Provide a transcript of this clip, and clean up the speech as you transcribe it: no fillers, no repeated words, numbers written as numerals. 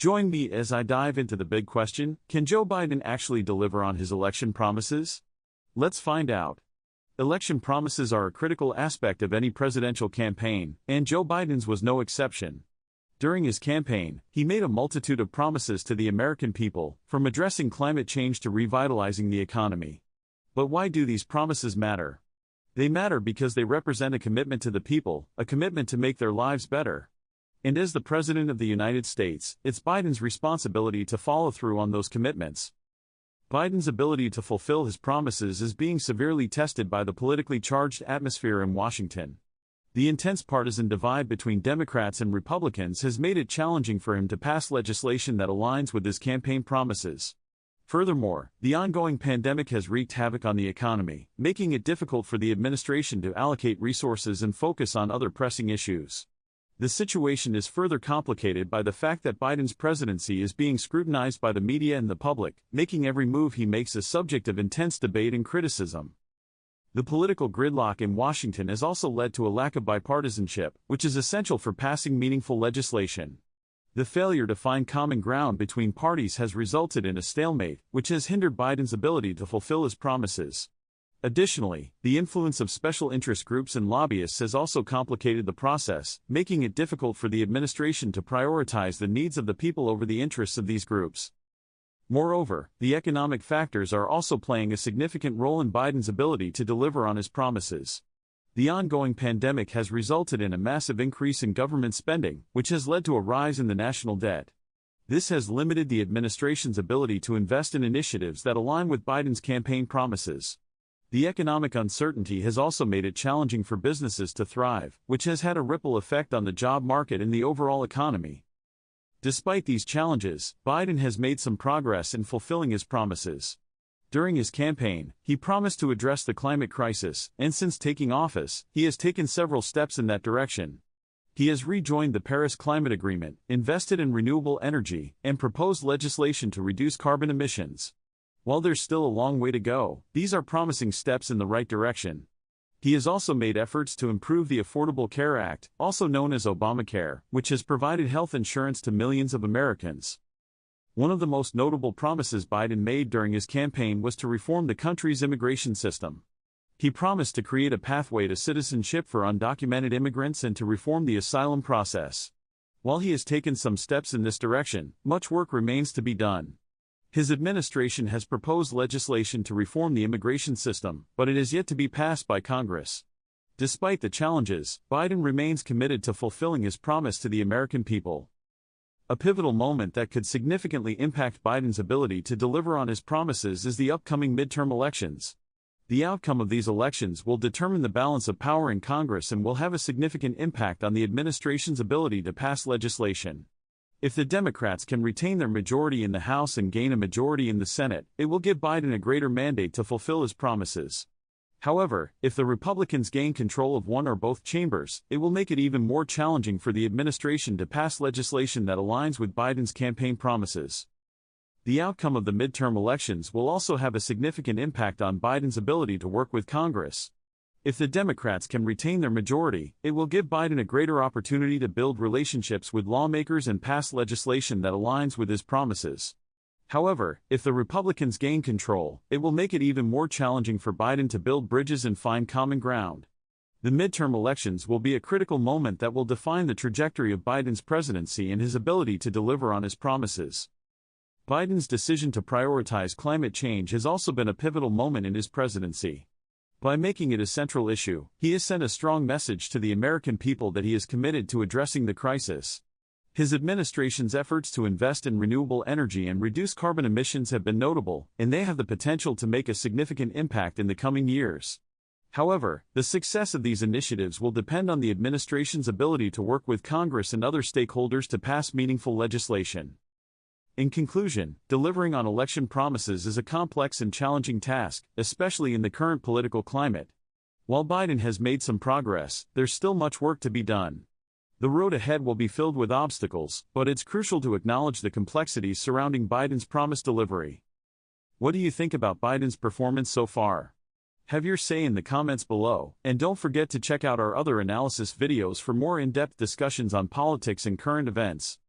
Join me as I dive into the big question: can Joe Biden actually deliver on his election promises? Let's find out. Election promises are a critical aspect of any presidential campaign, and Joe Biden's was no exception. During his campaign, he made a multitude of promises to the American people, from addressing climate change to revitalizing the economy. But why do these promises matter? They matter because they represent a commitment to the people, a commitment to make their lives better. And as the President of the United States, it's Biden's responsibility to follow through on those commitments. Biden's ability to fulfill his promises is being severely tested by the politically charged atmosphere in Washington. The intense partisan divide between Democrats and Republicans has made it challenging for him to pass legislation that aligns with his campaign promises. Furthermore, the ongoing pandemic has wreaked havoc on the economy, making it difficult for the administration to allocate resources and focus on other pressing issues. The situation is further complicated by the fact that Biden's presidency is being scrutinized by the media and the public, making every move he makes a subject of intense debate and criticism. The political gridlock in Washington has also led to a lack of bipartisanship, which is essential for passing meaningful legislation. The failure to find common ground between parties has resulted in a stalemate, which has hindered Biden's ability to fulfill his promises. Additionally, the influence of special interest groups and lobbyists has also complicated the process, making it difficult for the administration to prioritize the needs of the people over the interests of these groups. Moreover, the economic factors are also playing a significant role in Biden's ability to deliver on his promises. The ongoing pandemic has resulted in a massive increase in government spending, which has led to a rise in the national debt. This has limited the administration's ability to invest in initiatives that align with Biden's campaign promises. The economic uncertainty has also made it challenging for businesses to thrive, which has had a ripple effect on the job market and the overall economy. Despite these challenges, Biden has made some progress in fulfilling his promises. During his campaign, he promised to address the climate crisis, and since taking office, he has taken several steps in that direction. He has rejoined the Paris Climate Agreement, invested in renewable energy, and proposed legislation to reduce carbon emissions. While there's still a long way to go, these are promising steps in the right direction. He has also made efforts to improve the Affordable Care Act, also known as Obamacare, which has provided health insurance to millions of Americans. One of the most notable promises Biden made during his campaign was to reform the country's immigration system. He promised to create a pathway to citizenship for undocumented immigrants and to reform the asylum process. While he has taken some steps in this direction, much work remains to be done. His administration has proposed legislation to reform the immigration system, but it is yet to be passed by Congress. Despite the challenges, Biden remains committed to fulfilling his promise to the American people. A pivotal moment that could significantly impact Biden's ability to deliver on his promises is the upcoming midterm elections. The outcome of these elections will determine the balance of power in Congress and will have a significant impact on the administration's ability to pass legislation. If the Democrats can retain their majority in the House and gain a majority in the Senate, it will give Biden a greater mandate to fulfill his promises. However, if the Republicans gain control of one or both chambers, it will make it even more challenging for the administration to pass legislation that aligns with Biden's campaign promises. The outcome of the midterm elections will also have a significant impact on Biden's ability to work with Congress. If the Democrats can retain their majority, it will give Biden a greater opportunity to build relationships with lawmakers and pass legislation that aligns with his promises. However, if the Republicans gain control, it will make it even more challenging for Biden to build bridges and find common ground. The midterm elections will be a critical moment that will define the trajectory of Biden's presidency and his ability to deliver on his promises. Biden's decision to prioritize climate change has also been a pivotal moment in his presidency. By making it a central issue, he has sent a strong message to the American people that he is committed to addressing the crisis. His administration's efforts to invest in renewable energy and reduce carbon emissions have been notable, and they have the potential to make a significant impact in the coming years. However, the success of these initiatives will depend on the administration's ability to work with Congress and other stakeholders to pass meaningful legislation. In conclusion, delivering on election promises is a complex and challenging task, especially in the current political climate. While Biden has made some progress, there's still much work to be done. The road ahead will be filled with obstacles, but it's crucial to acknowledge the complexities surrounding Biden's promised delivery. What do you think about Biden's performance so far? Have your say in the comments below, and don't forget to check out our other analysis videos for more in-depth discussions on politics and current events.